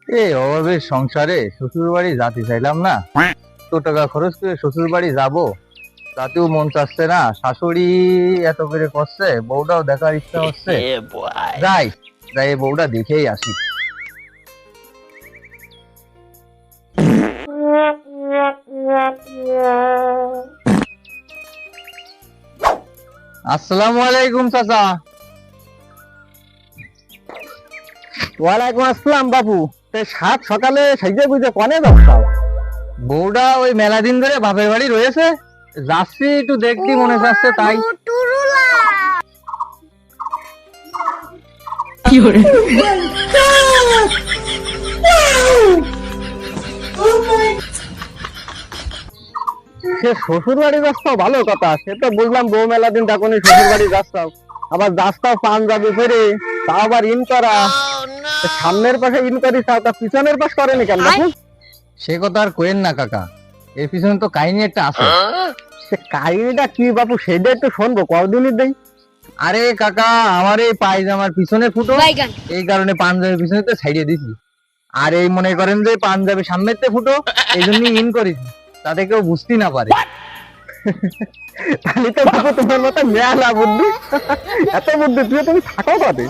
অভাবের সংসারে শ্বশুর বাড়ি যেতে চাইলাম না, তো টাকা খরচ করে শ্বশুর বাড়ি যাবো, তাতেও মন চাচ্ছে না। শাশুড়ি এত করে করছে, বউটাও দেখার ইচ্ছা হচ্ছে। যাই যাই এই বউটা দেখেই আসি। আসসালামু আলাইকুম চাচা। ওয়ালাইকুম আসসালাম বাবু। সাত সকালে সাইজে বুঝে কনে যাও? বউটা ওই মেলা দিন ধরে বাপের বাড়ি রয়েছে, যাচ্ছি একটু দেখতে মনে চাচ্ছে তাই। সে শ্বশুর বাড়ি যাচ্ছাও ভালো কথা, সে তো বুঝলাম বউ মেলা দিন তখন শ্বশুর বাড়ি যাচ্ছাও, আবার যাচ্ছাও পাঞ্জাবি পরে, তা আবার ইন করা। সামনের পাশে ইন করি চাও, তা পিছনের পাশ করেনি কেন বাবু? সে কথা আর কোয়েন না কাকা, এর পিছনে তো কাহিনী একটা আছে। সে কাহিনীটা কি বাবু, সেটা একটু শুনবো, কদিনই দেই। আরে কাকা, আমার এই পায়জামার পিছনে ফুটো, এই কারণে পাঞ্জাবির পিছনে তো ছাইড়ে দিছি। আর এই মনে করেন যে পাঞ্জাবি সামনেতে ফুটো, এই জন্য ইন করেছি, তাতে কেউ বুঝতেই না পারে। তাহলে তো বাবু তোমার মতো মেলা বুদ্ধি, এত বুদ্ধি তুই তুমি থাকো কবে?